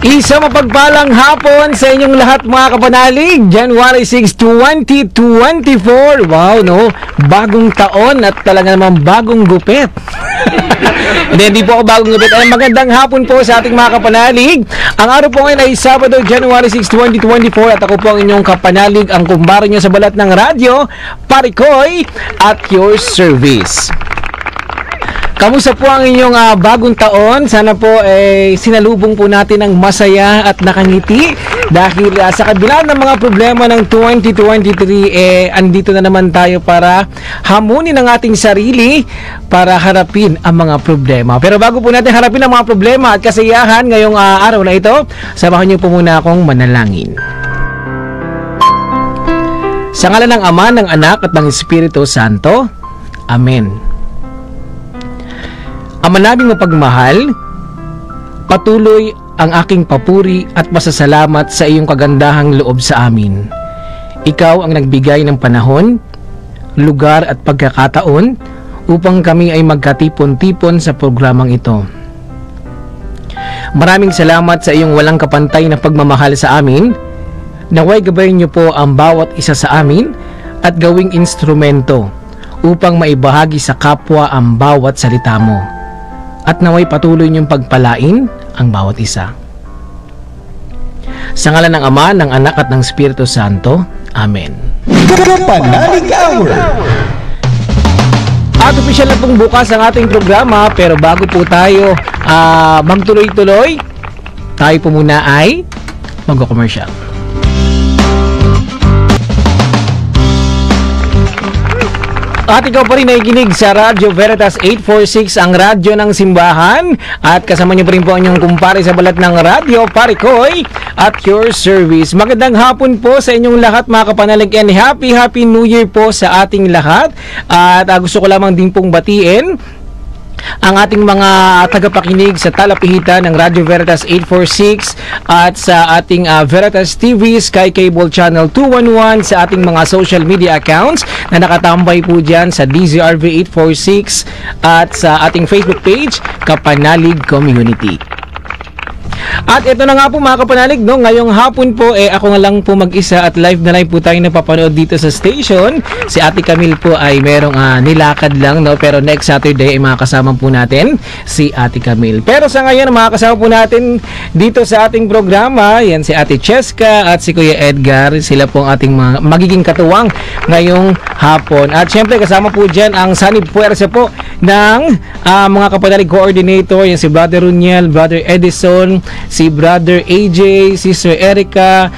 Isang mapagpalang hapon sa inyong lahat mga kapanalig. January 6, 2024. Wow, no? Bagong taon at talaga namang bagong gupit. Hindi po ako bagong gupit. Ay, magandang hapon po sa ating mga kapanalig. Ang araw po ngayon ay Sabado, January 6, 2024. At ako po ang inyong kapanalig, ang kumbaro nyo sa balat ng radyo, Parikoy, at your service. Kamusta po ang inyong bagong taon? Sana po sinalubong po natin ng masaya at nakangiti dahil sa kabila ng mga problema ng 2023 andito na naman tayo para hamunin ang ating sarili para harapin ang mga problema. Pero bago po natin harapin ang mga problema at kasiyahan ngayong araw na ito, samahan niyo po muna akong manalangin. Sa ngalan ng Ama, ng Anak at ng Espiritu Santo. Amen. Ama naming mapagmahal, patuloy ang aking papuri at pasasalamat sa iyong kagandahang loob sa amin. Ikaw ang nagbigay ng panahon, lugar at pagkakataon upang kami ay magkatipon-tipon sa programang ito. Maraming salamat sa iyong walang kapantay na pagmamahal sa amin. Naway gabayin niyo po ang bawat isa sa amin at gawing instrumento upang maibahagi sa kapwa ang bawat salita mo. At naway patuloy niyong pagpalain ang bawat isa. Sa ngalan ng Ama, ng Anak at ng Espiritu Santo. Amen. Kapanalig Hour. At opisyal na pong bukas ang ating programa, pero bago po tayo magtuloy-tuloy, tayo po muna ay mag-commercial. At ikaw pa rin nakikinig sa Radyo Veritas 846, ang radyo ng simbahan. At kasama niyo pa rin po ang inyong kumpare sa balat ng radyo, Parikoy, at your service. Magandang hapon po sa inyong lahat mga kapanalig, and Happy New Year po sa ating lahat. At gusto ko lamang din pong batiin ang ating mga tagapakinig sa talapihitan ng Radyo Veritas 846 at sa ating Veritas TV, Sky Cable Channel 211, sa ating mga social media accounts na nakatambay po dyan sa DZRV 846 at sa ating Facebook page, Kapanalig Community. At ito na nga po mga kapanalig, no? Ngayong hapon po ako nga lang po mag-isa at live po tayo napapanood dito sa station. Si Ate Camille po ay merong nilakad lang, no? Pero next Saturday ay makakasama po natin si Ate Camille. Pero sa ngayon makakasama po natin dito sa ating programa, yan si Ate Cheska at si Kuya Edgar. Sila po ang ating magiging katuwang ngayong hapon. At syempre kasama po dyan ang sanib puwersa po ng mga kapanalig coordinator, yan si Brother Runiel, Brother Edison, si Brother AJ, Sister Erica,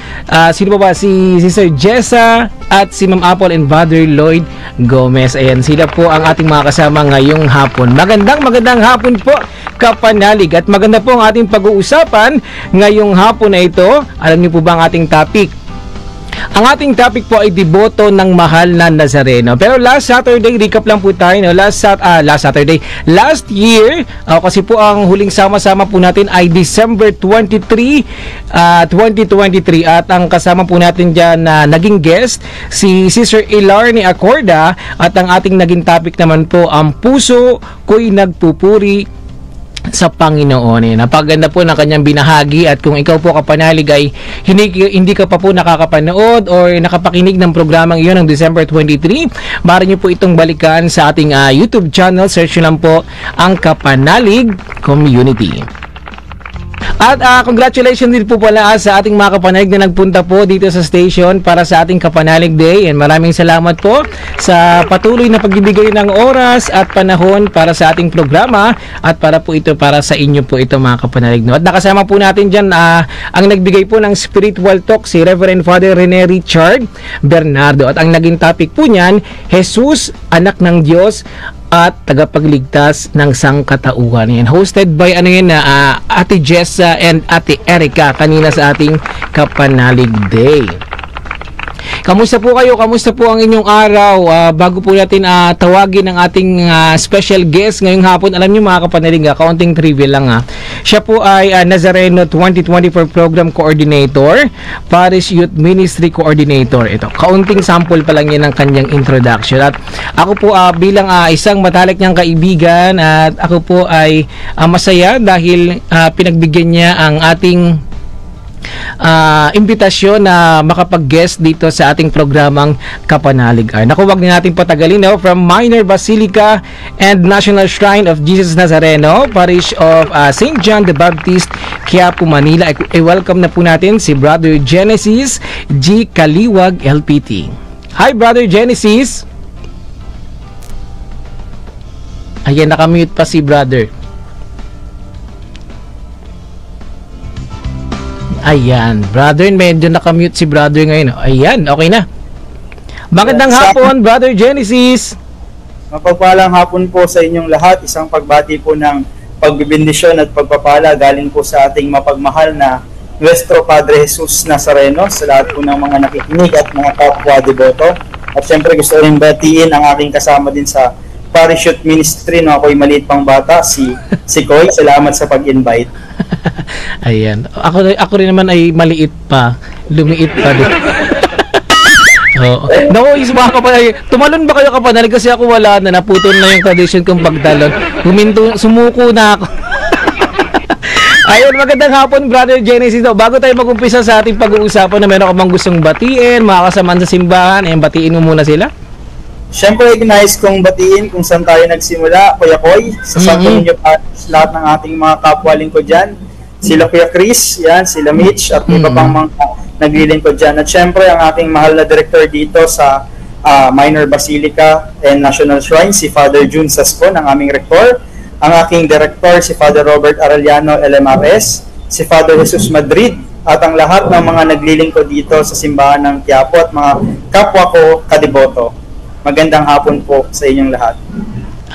sino pa ba? Si Sister Jessa at si Ma'am Apple and Brother Lloyd Gomez. Ayan, sila po ang ating mga kasama ngayong hapon. Magandang hapon po kapanalig, at maganda po ang ating pag-uusapan ngayong hapon na ito. Alam niyo po ba ang ating topic? Ang ating topic po ay deboto ng mahal na Nazareno. Pero last Saturday, recap lang po tayo, no? Last year, kasi po ang huling sama-sama po natin ay December 23, 2023. At ang kasama po natin dyan na naging guest, si Sister Ilarni Acorda. At ang ating naging topic naman po, ang puso ko'y nagpupuri sa Panginoon. Napaganda po ng kanyang binahagi, at kung ikaw po kapanalig ay hindi ka pa po nakakapanood or nakapakinig ng programang iyon ng December 23, maaari nyo po itong balikan sa ating YouTube channel. Search nyo lang po ang Kapanalig Community. At congratulations din po pala sa ating mga kapanalig na nagpunta po dito sa station para sa ating Kapanalig Day. And maraming salamat po sa patuloy na pagbibigay ng oras at panahon para sa ating programa, at para po ito para sa inyo po ito mga kapanalig. No? At nakasama po natin dyan ang nagbigay po ng spiritual talk, si Reverend Father Rene Richard Bernardo. At ang naging topic po niyan, Jesus, Anak ng Diyos at tagapagligtas ng sangkatauhan. Yan, hosted by Ate Jessa and Ate Erica kanina sa ating Kapanalig Day. Kamusta po kayo? Kamusta po ang inyong araw? Bago po natin tawagin ang ating special guest ngayong hapon, alam niyo mga kapanalig, kaunting trivia lang Siya po ay Nazareno 2024 Program Coordinator, Parish Youth Ministry Coordinator. Ito, kaunting sample pa lang yan ng kanyang introduction. At ako po bilang isang matalik niyang kaibigan at ako po ay masaya dahil pinagbigyan niya ang ating imbitasyon na makapag-guest dito sa ating programang Kapanalig. Naku, wag na natin patagalin from Minor Basilica and National Shrine of Jesus Nazareno, Parish of St. John the Baptist, Quiapo, Manila. I-welcome na po natin si Brother Genesis G. Kaliwag, LPT. Hi, Brother Genesis. Ayan, nakamute pa si Brother. Ayan, Brother, medyo nakamute si Brother ngayon. Ayan, okay na. Magandang hapon, Brother Genesis. Mapagpalang hapon po sa inyong lahat. Isang pagbati po ng pagbibindisyon at pagpapala galing po sa ating mapagmahal na Nuestro Padre Jesus Nazareno, sa lahat po ng mga nakikinig at mga kapwa deboto. At syempre gusto rin batiin ang aking kasama din sa Parish Youth Ministry no ako'y maliit pang bata, si Koy. Salamat sa pag-invite. Ayan. Ako rin naman ay maliit pa. Lumiit pa din. Oo. Naku, isma ka pa. Tumalon ba kayo kapanalig? Kasi ako wala na. Naputol na yung tradition kong pagtalon. Sumuko na ako. Ayun, magandang hapon, Brother Genesis. Bago tayo mag-umpisa sa ating pag-uusapan na meron ka bang gustong batiin, mga kasamaan sa simbahan, batiin mo muna sila. Siyempre, nais kong batiin kung saan tayo nagsimula, Kuya Koy, sa Santo Niño Parish, lahat ng ating mga kapwa lingkod dyan. Sila Kuya Chris, yan, sila Mitch, at iba pang mga naglilingkod dyan. At siyempre, ang ating mahal na director dito sa Minor Basilica and National Shrine, si Father June Sascon, ang aming rector. Ang aking director, si Father Robert Arellano, LMRS, si Father Jesus Madrid, at ang lahat ng mga naglilingkod dito sa simbahan ng Quiapo at mga kapwa ko kadeboto. Magandang hapon po sa inyong lahat.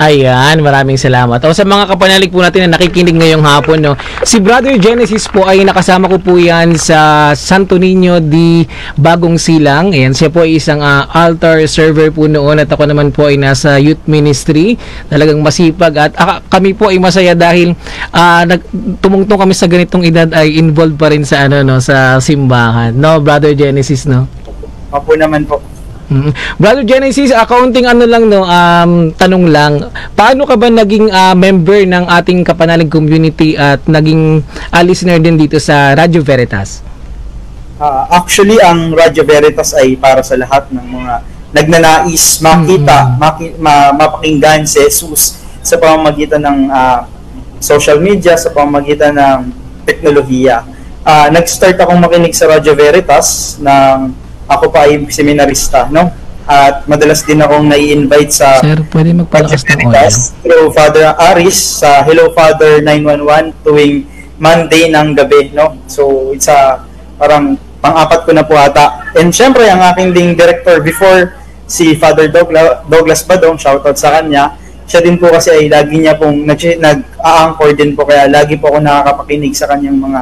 Ayan, maraming salamat. O sa mga kapanalig po natin na nakikinig ngayong hapon, si Brother Genesis po ay nakasama ko po yan sa Santo Niño di Bagong Silang. Ayan, siya po ay isang altar server po noon at ako naman po ay nasa youth ministry. Talagang masipag at kami po ay masaya dahil tumungtong kami sa ganitong edad ay involved pa rin sa sa simbahan. No, Brother Genesis, no? Opo naman po. Brother Genesis, accounting lang tanong lang, paano ka ba naging member ng ating kapanalig community at naging listener din dito sa Radio Veritas? Actually, ang Radio Veritas ay para sa lahat ng mga nagnanais makita, mapakinggan si Jesus sa pamamagitan ng social media, sa pamamagitan ng teknolohiya. Nag-start akong makinig sa Radio Veritas ng ako pa ay seminarista, no? At madalas din akong nai-invite sa Sir, pwede magpalakas ng audio through Father Aris sa Hello Father 911 tuwing Monday ng gabi, no? So, it's parang pang-apat ko na po ata. And syempre, ang aking ding director before, si Father Douglas Badong, shoutout sa kanya. Siya din po kasi ay lagi niya pong nag-a-anchor din po, kaya lagi po ako nakakapakinig sa kanyang mga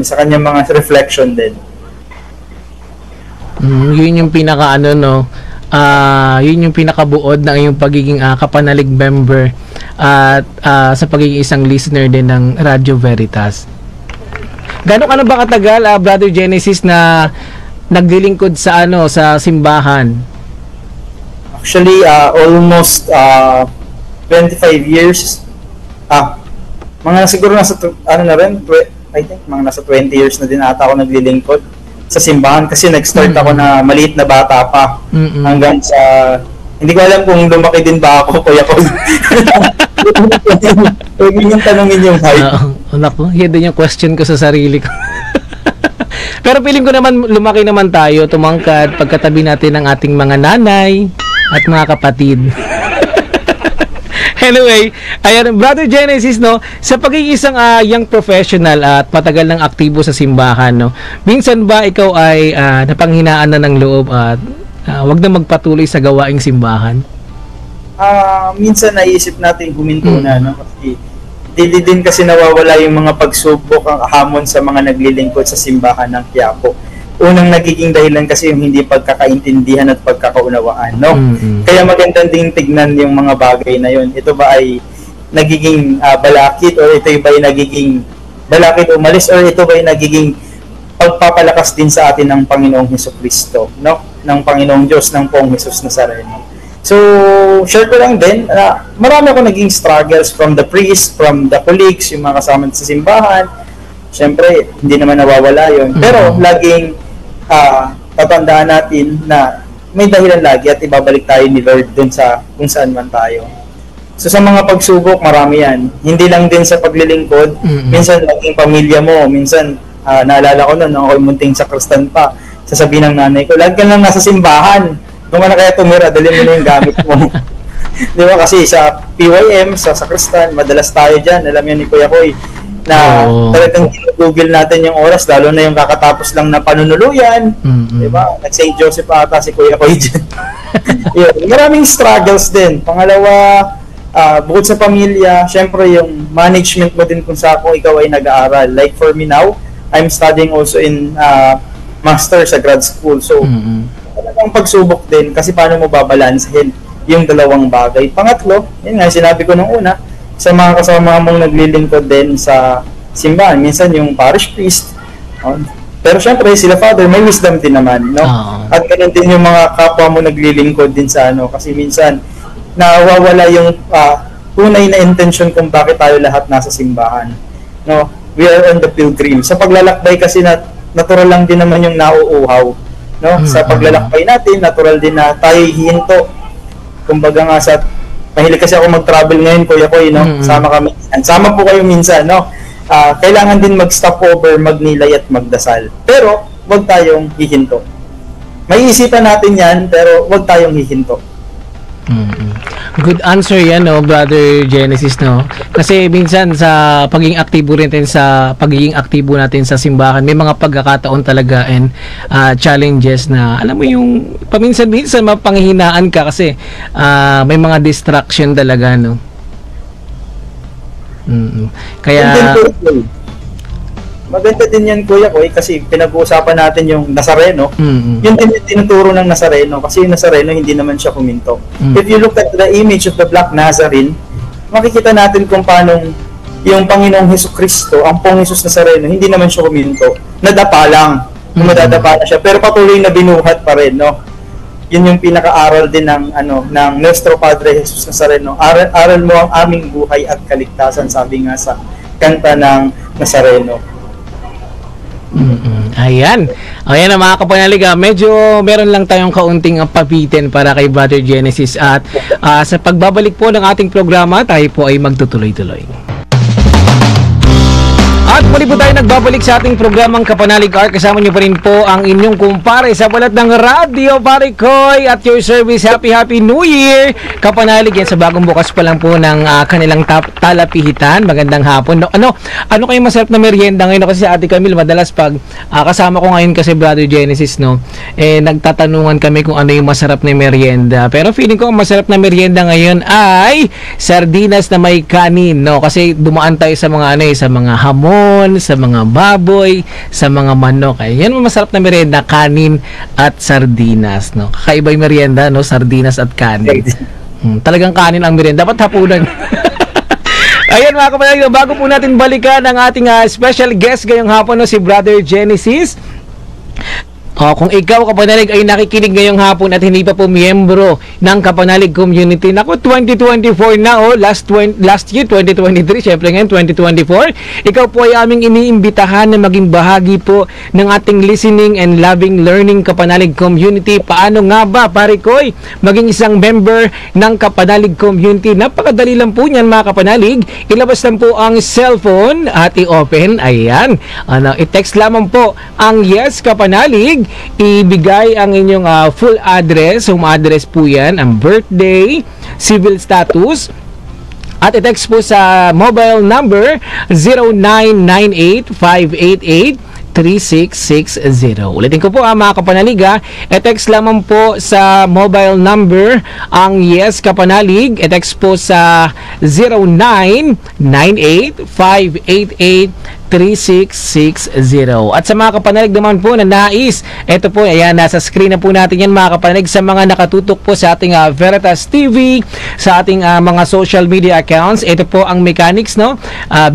sa kanyang mga reflection din. Yun yung pinaka yun yung pinakabuod ng iyong pagiging kapanalig member at sa pagiging isang listener din ng Radio Veritas. Gano'n ka na ba katagal, Brother Genesis, na naglilingkod sa sa simbahan? Actually, almost 25 years. Mga siguro nasa I think mga nasa 20 years na din ata ako naglilingkod sa simbahan kasi nag-start ako na maliit na bata pa hanggang sa hindi ko alam kung lumaki din ba ako, Kuya ko. Huwag yung tanongin yung height. Naku, yun din yung question ko sa sarili ko. Pero feeling ko naman lumaki naman tayo, tumangkad pagkatabi natin ng ating mga nanay at mga kapatid. Anyway, ayan, Brother Genesis, sa pagiging isang young professional at patagal ng aktibo sa simbahan, minsan ba ikaw ay napanghinaan na ng loob at wag na magpatuloy sa gawaing simbahan? Minsan naisip natin huminto na, kasi hindi din kasi nawawala yung mga pagsubok ang hamon sa mga naglilingkod sa simbahan ng Quiapo. unang nagiging dahilan kasi yung hindi pagkakaintindihan at pagkakaunawaan, no? Kaya magandang ding tignan yung mga bagay na yun. Ito ba ay nagiging balakid, or ito ba ay nagiging balakid umalis, or ito ba ay nagiging pagpapalakas din sa atin ng Panginoong Hesukristo, no? Ng Panginoong Diyos, ng Poong Jesus Nazareno. So, share ko lang din, marami ako naging struggles from the priest, from the colleagues, yung mga kasama sa simbahan. Siyempre, hindi naman nawawala yun. Pero, laging tatandaan natin na may dahilan lagi at ibabalik tayo ni Lord dun sa kung saan man tayo. So, sa mga pagsubok, marami yan. Hindi lang din sa paglilingkod, minsan naging pamilya mo, minsan, naalala ko noon, nung ako'y munting sakristan pa, sasabihin ng nanay ko, lagi ka lang nasa simbahan. Kung ka na kaya tumira, dali mo na yung gamit mo. Di ba? Kasi sa PYM, sa sakristan, madalas tayo dyan. Alam yan ni Kuya Koy, na talagang ginugugil natin yung oras, lalo na yung kakatapos lang na panunuluyan. Di ba? Nag-St. Joseph ata si Kuya Koy dyan. Yun. Maraming struggles din. Pangalawa, bukod sa pamilya, syempre yung management mo din kung sa kung ikaw ay nag-aaral. Like for me now, I'm studying also in master sa grad school. So, talagang pagsubok din kasi paano mo babalansehin yung dalawang bagay. Pangatlo, yun nga, sinabi ko nung una, sa mga kasama mong naglilingkod din sa simbahan, minsan yung parish priest, pero syempre sila father, may wisdom din naman, no? At ganun din yung mga kapwa mo naglilingkod din sa kasi minsan, nawawala yung tunay na intention kung bakit tayo lahat nasa simbahan, no? We are on the pilgrim. Sa paglalakbay kasi natural lang din naman yung nauuhaw. No? Sa paglalakbay natin, natural din na tayo hihinto. Kumbaga nga mahilig kasi ako mag-travel ngayon, Kuya Koy, no? Sama po kayo minsan, no? Kailangan din mag-stop over, magnilay at magdasal. Pero, wag tayong hihinto. May isipan natin yan, pero wag tayong hihinto. Good answer yan, no, Brother Genesis, no? Kasi minsan sa pagiging aktibo natin sa simbahan, may mga pagkakataon talaga and challenges na, alam mo yung paminsan-minsan mapanghihinaan ka kasi may mga distraction talaga, no? Kaya maganda din yan, Kuya Koy, kasi pinag-uusapan natin yung Nazareno. Yun din yung tinuturo ng Nazareno, kasi yung Nazareno hindi naman siya kuminto. If you look at the image of the Black Nazarene, makikita natin kung paano yung Panginoong Hesukristo, ang Poong Jesus Nazareno, hindi naman siya kuminto. Nadapa lang. Madadapa na siya, pero patuloy na binuhat pa rin, no? Yun yung pinaka-aral din ng Nuestro Padre Jesus Nazareno. Aral mo ang aming buhay at kaligtasan, sabi nga sa kanta ng Nazareno. Ayan ang mga kapanalig, medyo meron lang tayong kaunting pabitin para kay Brother Genesis at sa pagbabalik po ng ating programa, tayo po ay magtutuloy-tuloy. At muli po tayo nagbabalik sa ating programang Kapanalig Art. Kasama niyo pa rin po ang inyong kumpare sa balat ng radyo, Pare Koy, at your service. Happy New Year! Kapanalig yan sa bagong bukas pa lang po ng kanilang talapihitan. Magandang hapon. Ano kayong masarap na merienda ngayon? Kasi si Ate Camille, madalas pag kasama ko ngayon kasi Brother Genesis, no, nagtatanungan kami kung ano yung masarap na merienda. Pero feeling ko ang masarap na merienda ngayon ay sardinas na may kanin, no? Kasi dumaan tayo sa mga sa mga hamon, sa mga baboy, sa mga manok. Yan ang masarap na merienda, kanin at sardinas, no? Kakaiba yung merienda, no? Sardinas at kanin. Talagang kanin ang merienda. Dapat hapunan. Ayan mga kapatid, bago po natin balikan ang ating special guest ngayong hapon, no, si Brother Genesis. Kung ikaw, Kapanalig, ay nakikinig ngayong hapon at hindi pa po miyembro ng Kapanalig Community, naku, 2024 na, last year, 2023, syempre ngayon, 2024, ikaw po ay aming iniimbitahan na maging bahagi po ng ating listening and loving learning Kapanalig Community. Paano nga ba, Pare Koy, maging isang member ng Kapanalig Community? Napakadali lang po niyan, mga Kapanalig. Ilabas lang po ang cellphone at i-open, ayan, i-text lamang po ang Yes Kapanalig, ibigay ang inyong full address, home address po yan, ang birthday, civil status, at i-text po sa mobile number 0998-588-3660. Ulitin ko po mga Kapanalig, i-text lamang po sa mobile number ang Yes Kapanalig, i-text po sa 0998-588-3660. 3660. At sa mga kapanalig naman po na nais, ito po, ayan, nasa screen na po natin yan mga kapanalig, sa mga nakatutok po sa ating Veritas TV, sa ating mga social media accounts. Ito po ang mechanics, no?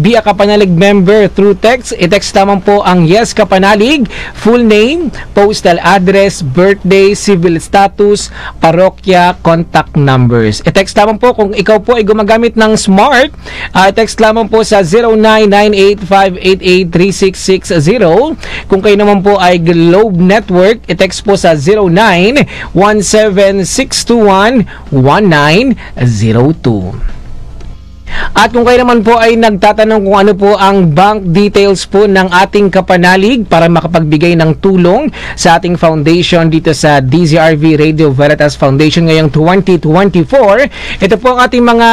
Be a kapanalig member through text. I-text lamang po ang yes kapanalig, full name, postal address, birthday, civil status, parokya, contact numbers. I-text lamang po kung ikaw po ay gumagamit ng smart. I-text lamang po sa 0998-588-3660. Kung kayo naman po ay Globe Network, i-text po sa 0917-621-1902. At kung kayo naman po ay nagtatanong kung ano po ang bank details po ng ating kapanalig para makapagbigay ng tulong sa ating foundation dito sa DZRV Radio Veritas Foundation ngayong 2024, ito po ang ating mga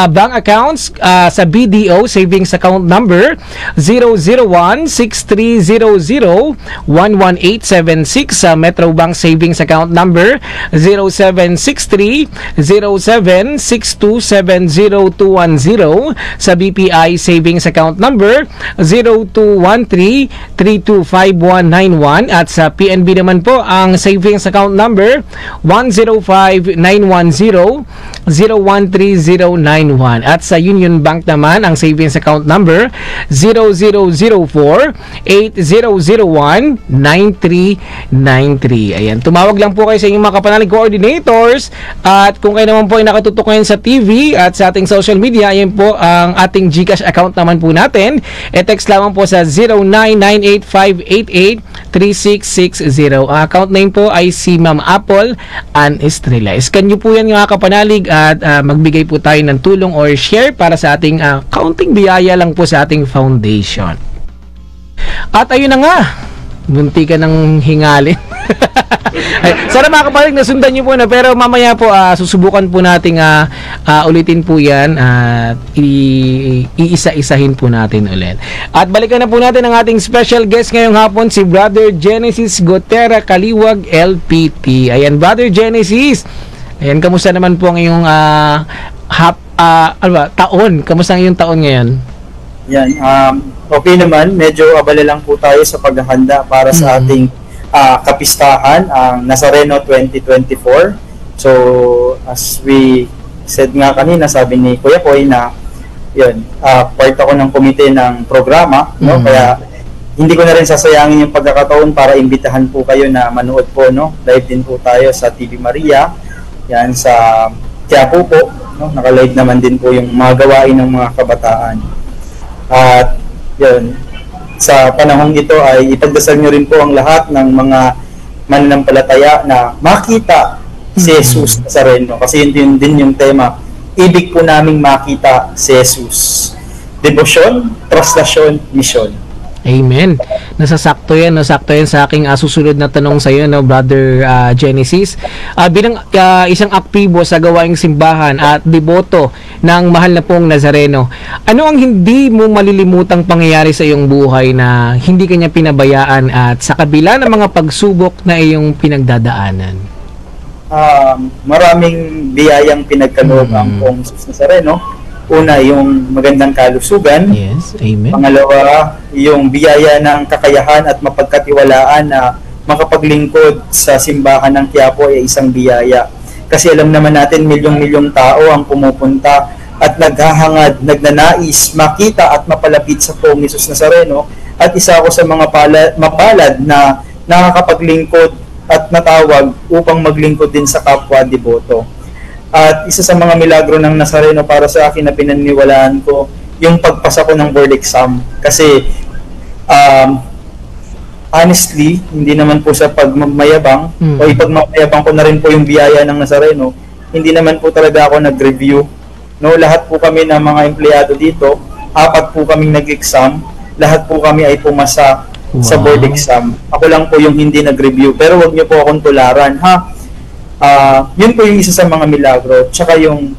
bank accounts sa BDO Savings Account Number 001-6300-11876, sa Metro Bank Savings Account Number 0763-076270 0210, sa BPI Savings Account Number 0213-325191, at sa PNB naman po ang Savings Account Number 105-910-013091, at sa Union Bank naman ang Savings Account Number 0004-8001-9393. Ayan, tumawag lang po kayo sa inyong mga kapanalig coordinators, at kung kayo naman po ay nakatutok ngayon sa TV at sa ating social media, ayan po ang ating GCash account naman po natin. E-text lamang po sa 0998-588-3660. Ang account name po ay si Ma'am Apple Ann Estrella. Scan nyo po yan mga kapanalig at magbigay po tayo ng tulong or share para sa ating counting biyaya lang po sa ating foundation. At ayun na nga, bunti ka ng hingalin. Sana mga kapatid, nasundan nyo po na, pero mamaya po susubukan po nating ulitin po yan at iisa-isahin po natin ulit. At balikan na po natin ang ating special guest ngayong hapon, si Brother Genesis Gotera Kaliwag LPT. Ayan, Brother Genesis, ayan, kamusta naman po ang iyong taon? Kamusta ang iyong taon ngayon? Yan, okay naman, medyo abala lang po tayo sa paghahanda para sa ating kapistahan, ang Nazareno 2024. So, as we said nga kanina, sabi ni Kuya Koy na yun, part ako ng komite ng programa, no? Kaya hindi ko na rin sasayangin yung pagkakataon para imbitahan po kayo na manood po, no? Live din po tayo sa TV Maria, yan sa Quiapo po, no? Naka-live naman din po yung mga gawain ng mga kabataan. At yun, sa panahong ito ay ipagdasal nyo rin po ang lahat ng mga mananampalataya na makita si Jesus Nazareno, kasi yun din yung tema. Ibig po naming makita si Jesus. Debosyon, traslasyon, misyon. Amen. Nasasakto yan sa aking susunod na tanong sa iyo, no, Brother Genesis. Bilang isang aktibo sa gawaing simbahan at deboto ng mahal na pong Nazareno, ano ang hindi mo malilimutang pangyayari sa iyong buhay na hindi kanya pinabayaan at sa kabila ng mga pagsubok na iyong pinagdadaanan? Maraming biyayang pinagkaloob ang pong Jesus Nazareno. Una, yung magandang kalusugan. Yes, amen. Pangalawa, yung biyaya ng kakayahan at mapagkatiwalaan na makapaglingkod sa simbahan ng Quiapo ay isang biyaya. Kasi alam naman natin, milyong-milyong tao ang pumupunta at naghahangad, nagnanais, makita at mapalapit sa Poong Jesus Nazareno. At isa ako sa mga mapalad na nakakapaglingkod at natawag upang maglingkod din sa kapwa deboto. At isa sa mga milagro ng Nazareno para sa akin na pinaniniwalaan ko, yung pagpasa ko ng board exam. Kasi, honestly, hindi naman po sa pagmamayabang, o ipagmamayabang ko na rin po yung biyaya ng Nazareno, hindi naman po talaga ako nag-review. No, lahat po kami ng mga empleyado dito, 4 po kaming nag-exam, lahat po kami ay pumasa sa board exam. Ako lang po yung hindi nag-review. Pero wag niyo po akong tularan, ha? Yun po yung isa sa mga milagro. Tsaka yung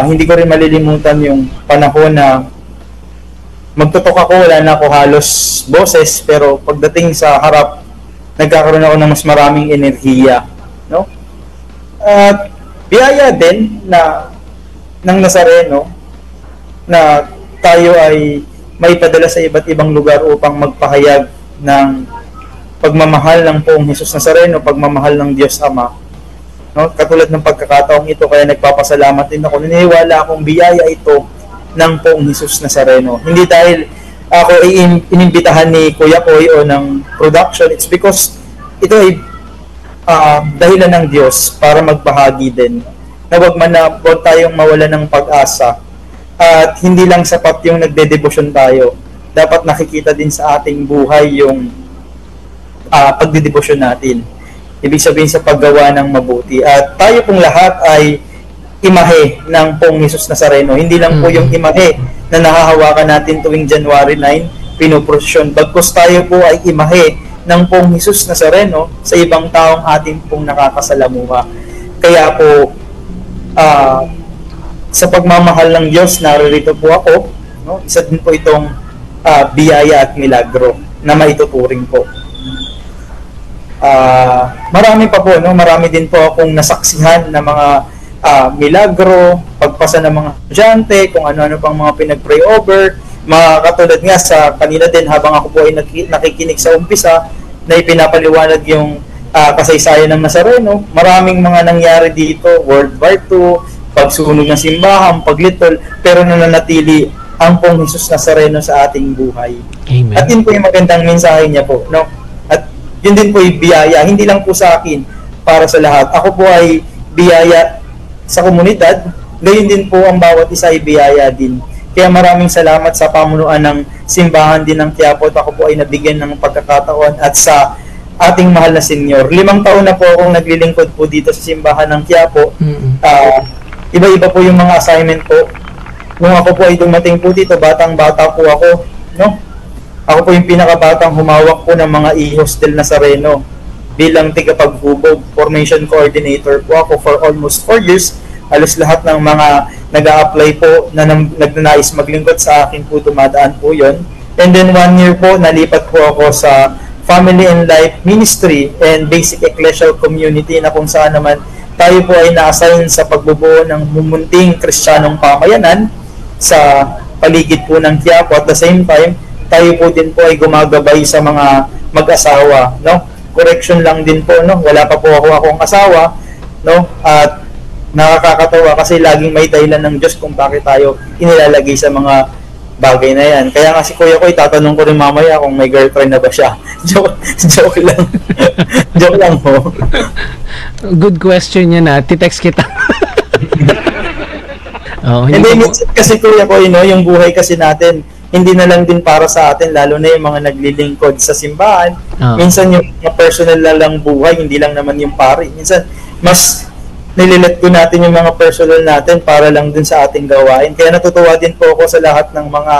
hindi ko rin malilimutan yung panahon na magtutok ako, wala na ako halos boses, pero pagdating sa harap, nagkakaroon ako ng mas maraming enerhiya, no? At biyaya din na ng Nazareno na tayo ay maipadala sa iba't ibang lugar upang magpahayag ng pagmamahal ng Poong Jesus Nazareno, pagmamahal ng Diyos Ama. No? Katulad ng pagkakataong ito, kaya nagpapasalamat din ako. Naniniwala akong biyaya ito ng Poong Jesus Nazareno. Hindi dahil ako ay inimbitahan ni Kuya Koy o ng production, it's because ito ay dahilan ng Diyos para magbahagi din. Na huwag tayong mawala ng pag-asa. At hindi lang sapat yung nagde-devotion tayo. Dapat nakikita din sa ating buhay yung pagdedebosyon natin. Ibig sabihin sa paggawa ng mabuti. At tayo pong lahat ay imahe ng Poong Jesus Nazareno. Hindi lang po yung imahe na nahahawakan natin tuwing January 9, pinoprosyon. Bagkus tayo po ay imahe ng Poong Jesus Nazareno sa ibang taong ating pong nakakasalamuha. Kaya po, sa pagmamahal ng Diyos, naririto po ako. No? Isa din po itong biyaya at milagro na maituturing po. Marami pa po, no? Marami din po akong nasaksihan na mga milagro, pagpasa ng mga estudyante, kung ano-ano pang mga pinag-pray over. Mga katulad nga sa kanina din, habang ako po ay nakikinig sa umpisa, na ipinapaliwanag yung kasaysayan ng Nazareno. Maraming mga nangyari dito, World War II, pagsunog ng simbahan, paglitol, pero nananatili ang Poong Jesus Nazareno sa ating buhay. Amen. At yun po yung magandang mensahe niya po, no? At yun din po yung biyaya, hindi lang po sa akin, para sa lahat. Ako po ay biyaya sa komunidad, gayon din po ang bawat isa ay biyaya din. Kaya maraming salamat sa pamunuan ng simbahan din ng Quiapo at ako po ay nabigyan ng pagkakataon at sa ating mahal na senyor. 5 taon na po akong naglilingkod po dito sa simbahan ng Quiapo. Iba-iba po yung mga assignment ko. Nung ako po ay dumating po dito, batang-bata po ako, no? Ako po yung pinakabatang humawak po ng mga ihos del Nazareno bilang tigapaghubog, formation coordinator po ako for almost 4 years. Halos lahat ng mga nag-a-apply po na nagnanais maglingkod sa akin po, dumadaan po yon. And then 1 year po, nalipat po ako sa Family and Life Ministry and Basic Ecclesial Community na kung saan naman tayo po ay na-assign sa pagbubuo ng mumunting Kristiyanong pamayanan sa paligid po ng Quiapo. At the same time, tayo po din po ay gumagabay sa mga mag-asawa, no? Correction lang din po, no? Wala pa po akong asawa, no? At nakakatawa kasi laging may dahilan ng Diyos kung bakit tayo inilalagay sa mga bagay na yan. Kaya nga si Kuya ko, itatanong ko rin mamaya kung may girlfriend na ba siya. Joke lang. Joke lang po. Good question yan na. Titext kita. And then, kasi Kuya ko, yung buhay kasi natin, hindi na lang din para sa atin, lalo na yung mga naglilingkod sa simbahan. Minsan yung mga personal na lang buhay, hindi lang naman yung pari. Minsan, mas nililet ko natin yung mga personal natin para lang dun sa ating gawain. Kaya natutuwa din po ako sa lahat ng mga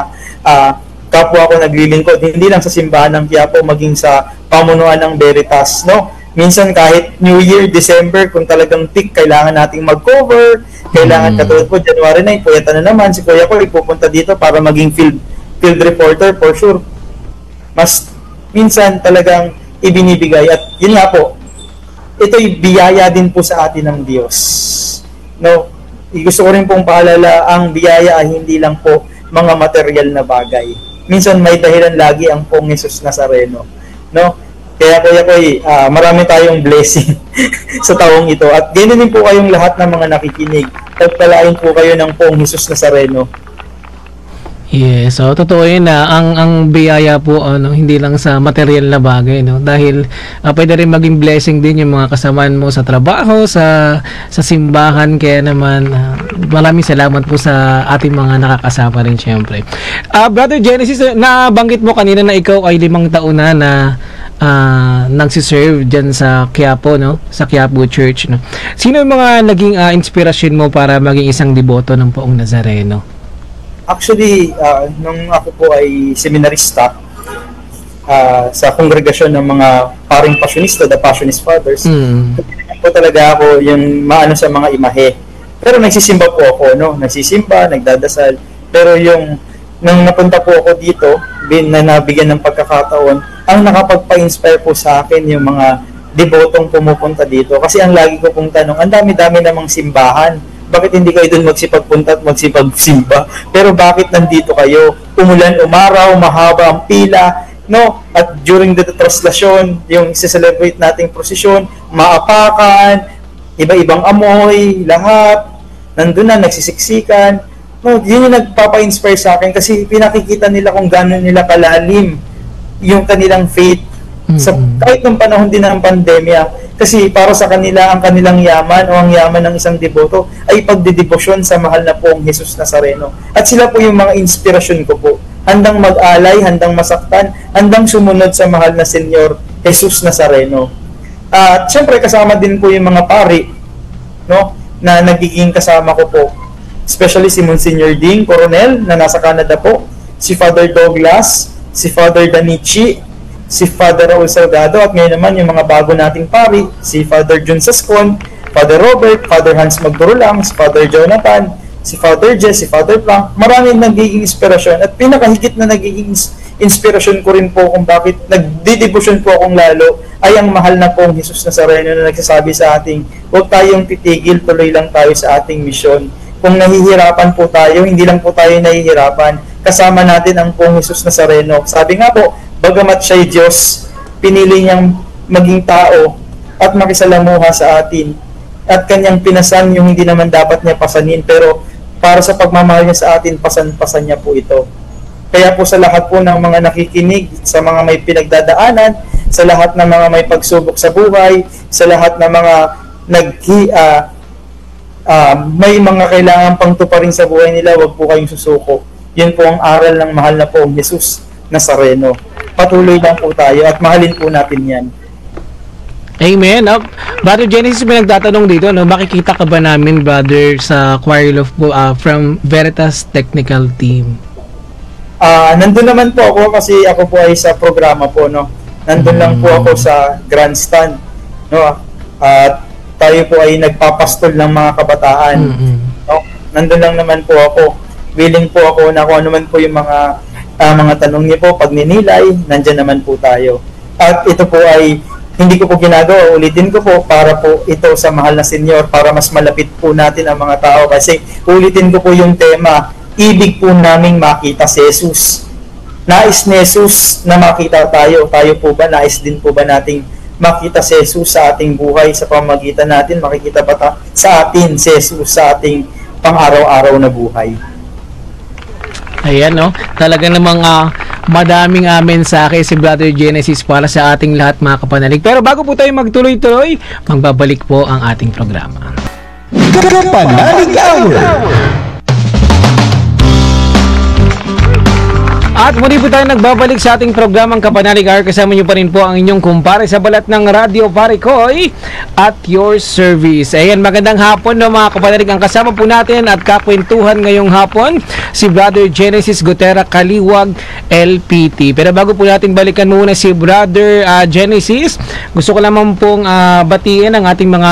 kapwa ko naglilingkod, hindi lang sa simbahan ng Quiapo, maging sa pamunuan ng Veritas, no? Minsan kahit New Year, December, kung talagang peak, kailangan nating mag-cover, kailangan katulad po, January 9, puyatan na naman, si Kuya ko ipupunta dito para maging field reporter for sure. Mas minsan talagang ibinibigay at yun nga po, ito'y biyaya din po sa atin ng Diyos. No? Gusto ko rin pong paalala, ang biyaya ay hindi lang po mga material na bagay. Minsan may dahilan lagi ang Poong Jesus Nazareno. No? Kaya Kuya Koy, marami tayong blessing sa taong ito. At ganyan din po kayong lahat ng mga nakikinig. Pagpalain po kayo ng Poong Jesus Nazareno. Yes, so totoo yun na ang biyaya po hindi lang sa material na bagay, no, dahil pwede rin maging blessing din yung mga kasamaan mo sa trabaho, sa simbahan. Kaya naman maraming salamat po sa ating mga nakakasama rin syempre. Brother Genesis, nabanggit mo kanina na ikaw ay 5 taon na nagsiserve dyan sa Quiapo, no, sa Quiapo Church, no. Sino yung mga naging inspirasyon mo para maging isang deboto ng Poong Nazareno? Actually, nung ako po ay seminarista sa kongregasyon ng mga paring passionista, the Passionist Fathers, po talaga ako yung maano sa mga imahe. Pero nagsisimba po ako, no? Nagsisimba, nagdadasal. Pero yung nang napunta po ako dito, na nabigyan ng pagkakataon, ang nakapagpa-inspire po sa akin yung mga debotong pumupunta dito. Kasi ang lagi ko pong tanong, ang dami-dami namang simbahan, bakit hindi kayo doon magsipagpunta at magsipagsimba? Pero bakit nandito kayo? Umulan, umaraw, mahaba ang pila, no? At during the translasyon, yung celebrate nating prosesyon, maapakan, iba-ibang amoy, lahat, nandun na, nagsisiksikan. No, yun yung nagpapa-inspire sa akin kasi pinakikita nila kung gano'n nila kalalim yung kanilang faith. Sa, kahit nung panahon din ng pandemya, kasi para sa kanila, ang kanilang yaman o ang yaman ng isang deboto ay pagdedebosyon sa mahal na poong Jesus Nazareno. At sila po yung mga inspirasyon ko po. Handang mag-alay, handang masaktan, handang sumunod sa mahal na Senyor Jesus Nazareno. At syempre kasama din po yung mga pari, no, na nagiging kasama ko po. Especially si Monsignor Ding Coronel na nasa Canada po, si Father Douglas, si Father Danichi, si Father Raul Salgado, at ngayon naman yung mga bago nating pari, si Father Jun Sascon, Father Robert, Father Hans Magdurulang, si Father Jonathan, si Father Jess, si Father Plank. Maraming nagiging inspirasyon at pinakahigit na nagiging inspirasyon ko rin po kung bakit nagdidebosyon po akong lalo ay ang mahal na pong Jesus Nazareno na nagsasabi sa ating huwag tayong titigil, tuloy lang tayo sa ating misyon. Kung nahihirapan po tayo, hindi lang po tayo nahihirapan, kasama natin ang pong Jesus Nazareno. Sabi nga po, bagamat siya'y Diyos, pinili niyang maging tao at makisalamuha sa atin. At kanyang pinasan yung hindi naman dapat niya pasanin, pero para sa pagmamahal niya sa atin, pasan-pasan niya po ito. Kaya po sa lahat po ng mga nakikinig, sa mga may pinagdadaanan, sa lahat ng mga may pagsubok sa buhay, sa lahat ng mga may mga kailangan pang tuparin sa buhay nila, wag po kayong susuko. Yun po ang aral ng mahal na poong Jesus Nazareno. Patuloy lang po tayo at mahalin po natin yan. Amen. Brother Genesis, may nagtatanong dito, no? Makikita ka ba namin, brother, sa Choir of from Veritas Technical Team? Nandun naman po ako kasi ako po ay sa programa po, no? Nandun lang po ako sa grandstand, no? At tayo po ay nagpapastol ng mga kabataan. No? Nandun lang naman po ako. Willing po ako na kung ano man po yung mga tanong niyo po, pag ninilay, nandyan naman po tayo. At ito po ay hindi ko po ginagawa, ulitin ko po para po ito sa mahal na Senyor, para mas malapit po natin ang mga tao. Kasi ulitin ko po yung tema, ibig po naming makita si Jesus. Nais ni Jesus na makita tayo. Tayo po ba, nais din po ba nating makita si Jesus sa ating buhay, sa pamamagitan natin, makikita ba sa atin si Jesus sa ating pang-araw-araw na buhay? Ayan, no? Talaga namang madaming mensahe si Brother Genesis para sa ating lahat, mga kapanalig. Pero bago po tayo magtuloy-tuloy, magbabalik po ang ating programa. Kapanalig Hour. At muli po tayo nagbabalik sa ating programang Kapanalig Hour. Kasama nyo pa rin po ang inyong kumpare sa balat ng Radyo Paricoy at your service. Ayan, magandang hapon, no, mga kapanalig. Ang kasama po natin at kakwentuhan ngayong hapon, si Brother Genesis Gutera Kaliwag, LPT. Pero bago po natin balikan muna si Brother Genesis, gusto ko lamang pong batiin ang ating mga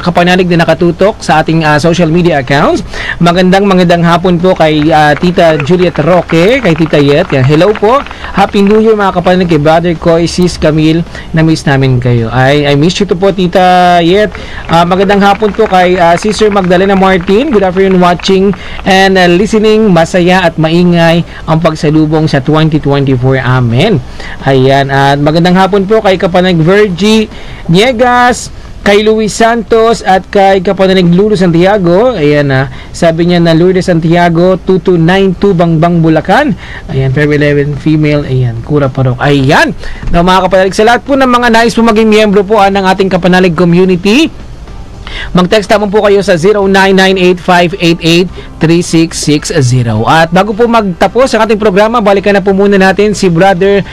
kapanalig na nakatutok sa ating social media accounts. Magandang hapon po kay Tita Juliet Roque, kay Tita Yet. Yan. Hello po. Happy New Year, mga kapanalig, kay Brother Koy, Sis Camille. Na-miss namin kayo. I miss you to po, Tita Yet. Magandang hapon po kay Sister Magdalena Martin. Good afternoon, watching and listening. Masaya at maingay ang pagsalubong sa 2024. Amen. Ayan. At magandang hapon po kay Kapanalig Virgie Niegas, kay Luis Santos at kay Kapanalig Lourdes Santiago. Ayan, sabi niya na Lourdes Santiago 2292 Bangbang Bulacan. Ayan, Fair 11 female. Ayan, Kura Parok. Ayan, na mga kapanalig, sa lahat po ng mga nais po maging miyembro po ng ating Kapanalig community, mag-text naman po kayo sa 0998-588-3660. At bago po magtapos ang ating programa, balikan na po muna natin si Brother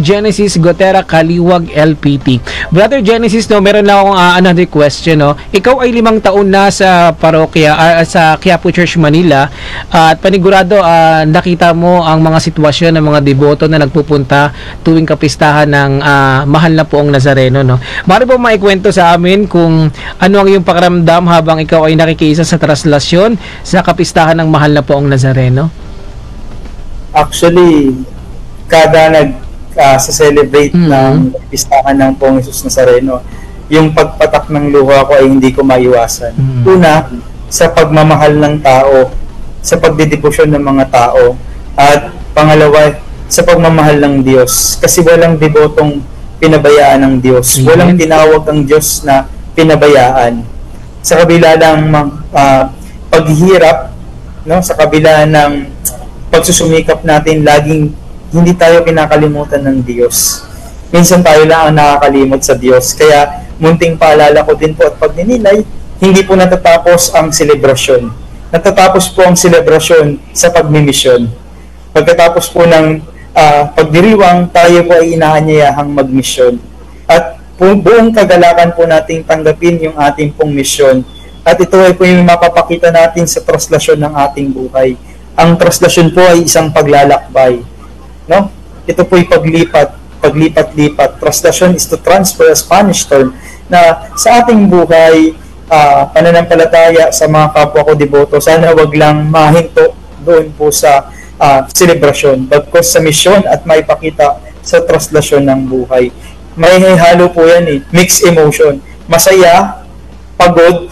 Genesis Gutera Kaliwag, LPT. Brother Genesis, no, meron na akong another question, no. Ikaw ay 5 taon na sa parokya, sa Quiapo Church Manila, at panigurado nakita mo ang mga sitwasyon ng mga deboto na nagpupunta tuwing kapistahan ng mahal na poong Nazareno, no. Maaari po maikwento sa amin kung ano ang yung pakiramdam habang ikaw ay nakikiisa sa traslasyon sa kapistahan ng mahal na poong Nazareno? Actually, kada sa-celebrate ng kapistahan ng poong Jesus Nazareno, yung pagpatak ng luha ko ay hindi ko maiwasan. Una, sa pagmamahal ng tao, sa pagdedebosyon ng mga tao, at pangalawa, sa pagmamahal ng Diyos. Kasi walang debotong pinabayaan ng Diyos. Walang tinawag ang Diyos na pinabayaan. Sa kabila ng paghihirap, no, sa kabila ng pagsusumikap natin, laging hindi tayo kinakalimutan ng Diyos. Minsan tayo lang ang nakakalimot sa Diyos. Kaya munting paalala ko din po at pagninilay, hindi po natatapos ang selebrasyon. Natatapos po ang selebrasyon sa pagmimisyon. Pagkatapos po ng pagdiriwang, tayo po ay inaanyayahang magmisyon. At buong kagalakan po nating tanggapin yung ating pong misyon. At ito ay po yung mapapakita natin sa traslasyon ng ating buhay. Ang traslasyon po ay isang paglalakbay. No? Ito po ay paglipat-lipat. Traslasyon is to transfer, a Spanish term, na sa ating buhay, pananampalataya sa mga kapwa ko deboto, sana wag lang mahinto doon po sa selebrasyon, bagkos sa misyon at maipakita sa traslasyon ng buhay. May halo po yan mixed emotion. Masaya, pagod,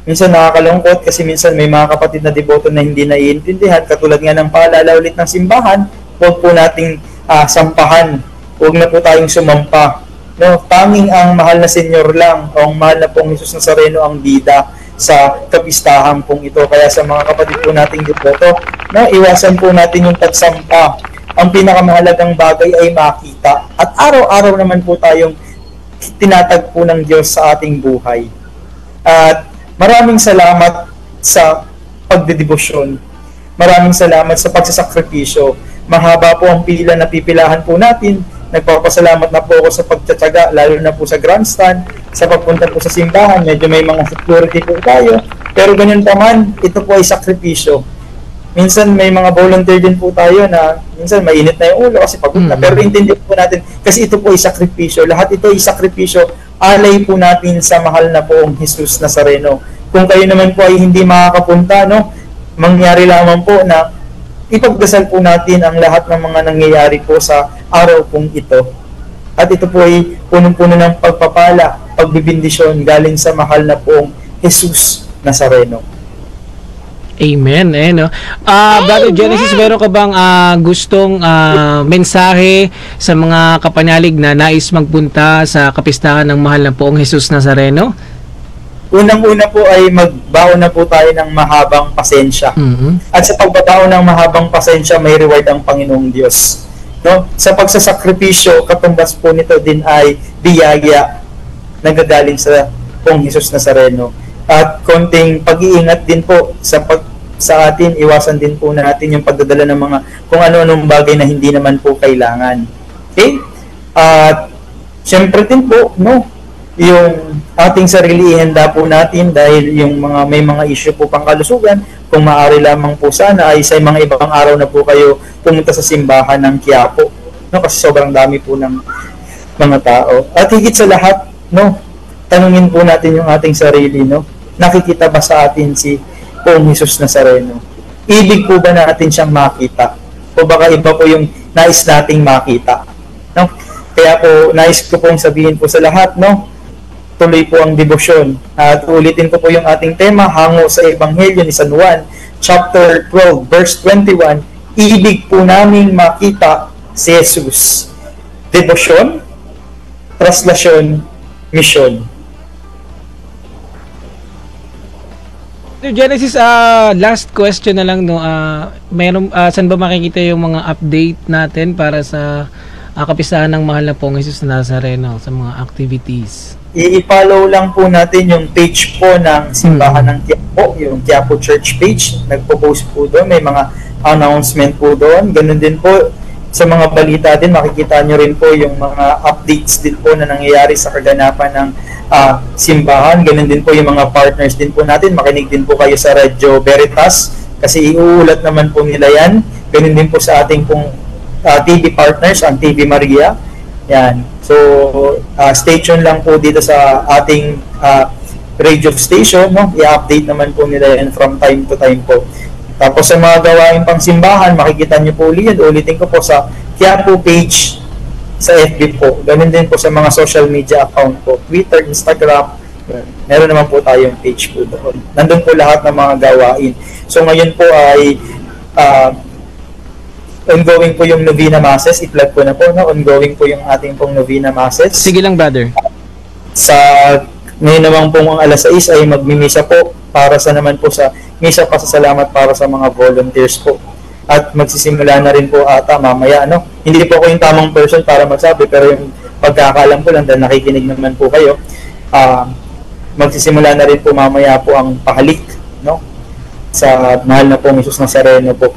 minsan nakakalungkot kasi minsan may mga kapatid na deboto na hindi naiintindihan. Katulad nga ng paalala ulit ng simbahan, huwag po nating sampahan. Huwag na po tayong sumampa. No, tanging ang mahal na Senyor lang, o ang mahal na pong Jesus Nazareno ang bida sa kapistahan pong ito. Kaya sa mga kapatid po nating deboto, no, iwasan po natin yung pagsampa. Ang pinakamahalagang bagay ay makita. At araw-araw naman po tayong tinatagpo ng Diyos sa ating buhay. At maraming salamat sa pagdedebosyon. Maraming salamat sa pagsasakripisyo. Mahaba po ang pila na pipilahan po natin. Nagpapasalamat na po ako sa pagtsatsaga, lalo na po sa grandstand, sa pagpunta po sa simbahan. Medyo may mga security po tayo. Pero ganyan pa man, ito po ay sakripisyo. Minsan may mga volunteer din po tayo na minsan mainit na yung ulo kasi pagod na. Pero intindihan po natin, kasi ito po ay sakripisyo. Lahat ito ay sakripisyo. Alay po natin sa mahal na poong Jesus Nazareno. Kung kayo naman po ay hindi makakapunta, no, mangyari lamang po na ipagdasal po natin ang lahat ng mga nangyayari po sa araw pong ito. At ito po ay punong-puno ng pagpapala, pagbibindisyon galing sa mahal na pong Jesus Nazareno. Amen. No? Brother Genesis, meron ka bang gustong mensahe sa mga kapanalig na nais magpunta sa kapistahan ng mahal na poong Jesus Nazareno? Unang-una po ay magbaon na po tayo ng mahabang pasensya. At sa pagbabaon ng mahabang pasensya, may reward ang Panginoong Diyos. No? Sa pagsasakripisyo, katumbas po nito din ay biyaya na gagaling sa pong Jesus Nazareno. At konting pag-iingat din po sa atin, iwasan din po natin yung pagdadala ng mga kung ano-anong bagay na hindi naman po kailangan. Okay? At syempre din po, no, yung ating sarili ihanda po natin dahil yung may mga issue po pang kalusugan, kung maaari lamang po sana ay sa mga ibang araw na po kayo pumunta sa simbahan ng Quiapo, no, kasi sobrang dami po ng mga tao. At higit sa lahat, no, tanungin po natin yung ating sarili, no, nakikita ba sa atin si Poong Jesus Nazareno? Ibig po ba natin siyang makita? O baka iba po yung nais nating makita? No? Kaya po, nais ko pong sabihin po sa lahat, no, tuloy po ang debosyon. At ulitin ko po yung ating tema, hango sa Ebanghelyo ni San Juan, chapter 12, verse 21, ibig po namin makita si Jesus. Debosyon, traslasyon, misyon. Genesis, last question na lang, no. Mayroon saan ba makikita yung mga update natin para sa kapistahan ng mahal na pong Jesus Nazareno sa mga activities? I-follow lang po natin yung page po ng simbahan ng Quiapo, yung Quiapo Church page. Nagpo-post po doon, may mga announcement po doon. Ganun din po sa mga balita din, makikita nyo rin po yung mga updates din po na nangyayari sa kaganapan ng simbahan. Ganun din po yung mga partners din po natin. Makinig din po kayo sa Radio Veritas kasi iuulat naman po nila yan. Ganun din po sa ating pong TV partners, ang TV Maria. Yan. So, stay tuned lang po dito sa ating radio station, no? I-update naman po nila yan from time to time po. Tapos sa mga gawain pang simbahan, makikita nyo po ulit. Ulitin ko po sa Quiapo page sa FB po. Ganun din po sa mga social media account po. Twitter, Instagram, Meron naman po tayong page po doon. Nandun po lahat ng mga gawain. So ngayon po ay ongoing po yung Novena Masses. I-plug ko na po, no? Ongoing po yung ating pong Novena Masses. Sige lang, brother. Sa ngayon naman po ang alas 6 ay magmimisa po para sa naman po sa misa pasasalamat para sa mga volunteers po. At magsisimula na rin po ata mamaya, no? Hindi po ako yung tamang person para magsabi, pero yung pagkakaalam ko lang dahil nakikinig naman po kayo, magsisimula na rin po mamaya po ang pahalik, no? Sa mahal na pong Jesus Nazareno po.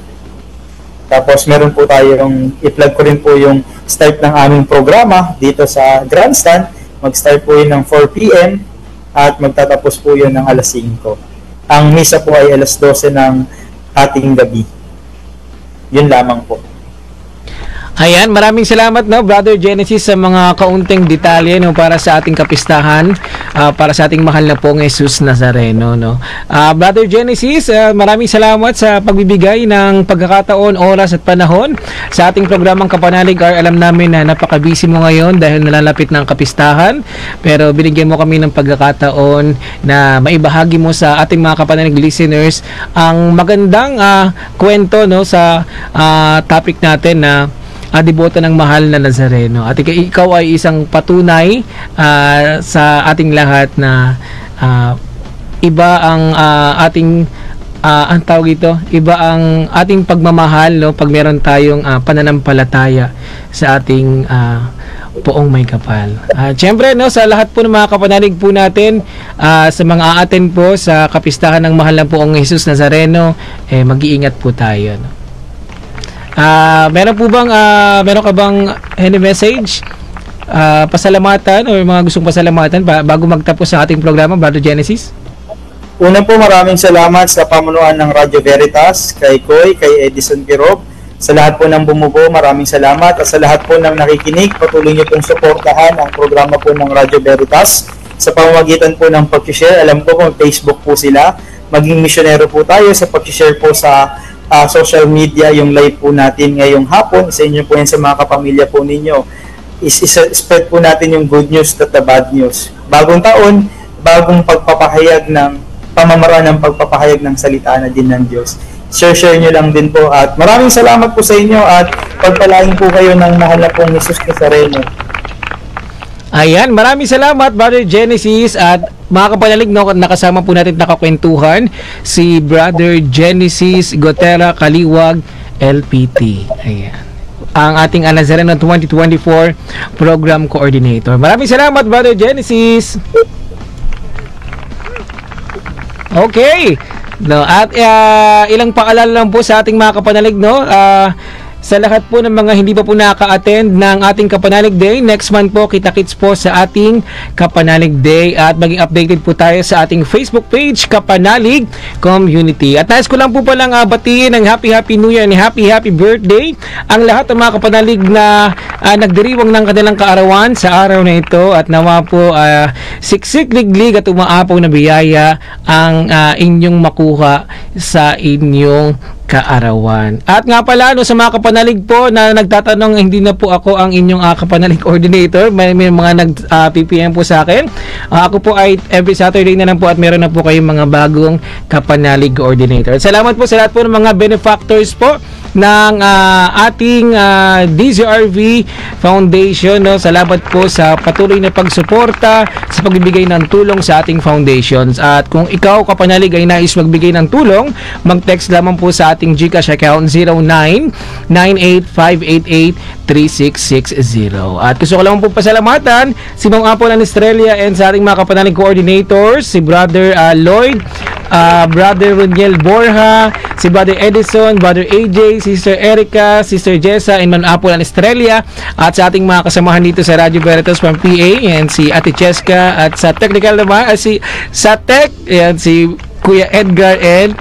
Tapos meron po tayong i-plug ko rin po yung start ng aming programa dito sa Grandstand. Mag-start po yun ng 4 p.m. at magtatapos po yun ng alas 5. Ang misa po ay alas 12 ng ating gabi. Yun lamang po. Ayan, maraming salamat, no, Brother Genesis, sa mga kaunting detalye, no, para sa ating kapistahan, para sa ating mahal na pong Jesus Nazareno, no. Brother Genesis, maraming salamat sa pagbibigay ng pagkakataon, oras at panahon sa ating programang Kapanalig. Alam namin na napaka-busy mo ngayon dahil nalalapit ng kapistahan, pero binigyan mo kami ng pagkakataon na maibahagi mo sa ating mga Kapanalig listeners ang magandang kwento, no, sa topic natin na deboto ng mahal na Nazareno. At ikaw ay isang patunay sa ating lahat na iba ang ating ang tawag ito, iba ang ating pagmamahal, no, pag meron tayong pananampalataya sa ating poong may kapal. Siyempre, no, sa lahat po ng mga kapanalig po natin, sa mga aaten po sa kapistahan ng mahal na poong Jesus Nazareno, mag-iingat po tayo, no. Meron ka bang any message, pasalamatan o mga gustong pasalamatan bago magtapos ang ating programa, Brother Genesis? Una po, maraming salamat sa pamunuan ng Radio Veritas, kay Koy, kay Edison Kirob, sa lahat po ng bumubuo, maraming salamat, at sa lahat po ng nakikinig, patuloy niyo pong suportahan ang programa po ng Radio Veritas sa pamamagitan po ng pag-share. Alam ko kung Facebook po sila, maging misyonero po tayo sa pag-share po sa social media, yung live po natin ngayong hapon. Sa inyo po yan sa mga kapamilya po ninyo. Spread po natin yung good news at the bad news. Bagong taon, bagong pagpapahayag ng pamamaraan ng pagpapahayag ng salita na din ng Diyos. Share nyo lang din po. At maraming salamat po sa inyo at pagpalain po kayo ng mahal na pong Jesus Nazareno. Ayan, maraming salamat, Brother Genesis, at mga kapanalig, no, nakasama po natin nakakwentuhan si Brother Genesis Gotera Kaliwag, LPT. Ayan, ang ating Nazareno 2024 Program Coordinator. Maraming salamat, Brother Genesis. Okay, no, at ilang paalala lang po sa ating mga kapanalig, no. Sa lahat po ng mga hindi pa po nakaka-attend ng ating Kapanalig Day, next month po, kita-kits po sa ating Kapanalig Day, at maging updated po tayo sa ating Facebook page, Kapanalig Community. At nais ko lang po palang batiin ng Happy New Year and Happy Birthday ang lahat ng mga kapanalig na nagdiriwang ng kanilang kaarawan sa araw na ito, at nawa po siksik, liglig at umaapaw na biyaya ang inyong makuha sa inyong kaarawan. At nga pala, no, sa mga kapanalig po na nagtatanong, hindi na po ako ang inyong kapanalig coordinator. May mga nag-PPM po sa akin. Ako po ay every Saturday na lang po, at meron na po kayong mga bagong kapanalig coordinator. At salamat po sa lahat po ng mga benefactors po ng ating DZRV Foundation, no. Salamat po sa patuloy na pagsuporta sa pagbibigay ng tulong sa ating foundations. At kung ikaw, kapanalig, ay nais magbigay ng tulong, mag-text lamang po sa ating GCash account 0998-588-3660. At gusto ko lang po pasalamatan si Mang Apple and Estrella and sa ating mga kapanalig coordinators, si Brother Lloyd, Brother Roniel Borja, si Brother Edison, Brother AJ, Sister Erica, Sister Jessa, and Man Apple and Estrella, at sa ating mga kasamahan dito sa Radio Veritas from PA, and si Ate Cheska, at sa technical naman, sa tech, and si Kuya Edgar and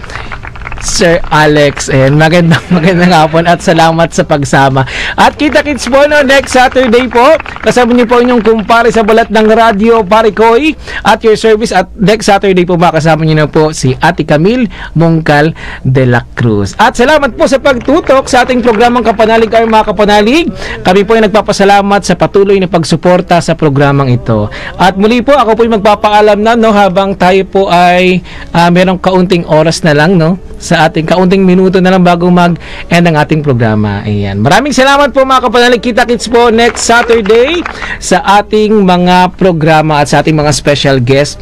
Sir Alex. Ayan, magandang hapon at salamat sa pagsama. At kita-kits po no, next Saturday po. Kasama niyo po inyong kumpare sa balat ng radyo, Pare Koy, at your service. At next Saturday po ba, kasama niyo na po si Ate Camille Mongcal de la Cruz. At salamat po sa pagtutok sa ating programang Kapanalig ay mga kapanalig. Kami po ay nagpapasalamat sa patuloy na pagsuporta sa programang ito. At muli po, ako po ay magpapaalam na no, habang tayo po ay merong kaunting oras na lang no, sa ating kaunting minuto na lang bago mag-end ang ating programa. Ayan. Maraming salamat po mga kapanalig. Kita-kits po next Saturday sa ating mga programa at sa ating mga special guest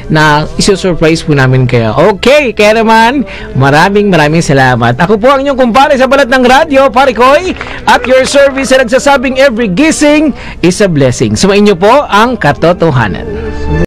na iso-surprise po namin kayo. Okay, kaya naman, maraming salamat. Ako po ang inyong kumpare sa balat ng radyo, Pare Koy, at your service na nagsasabing every gising is a blessing. Sumain niyo po ang katotohanan.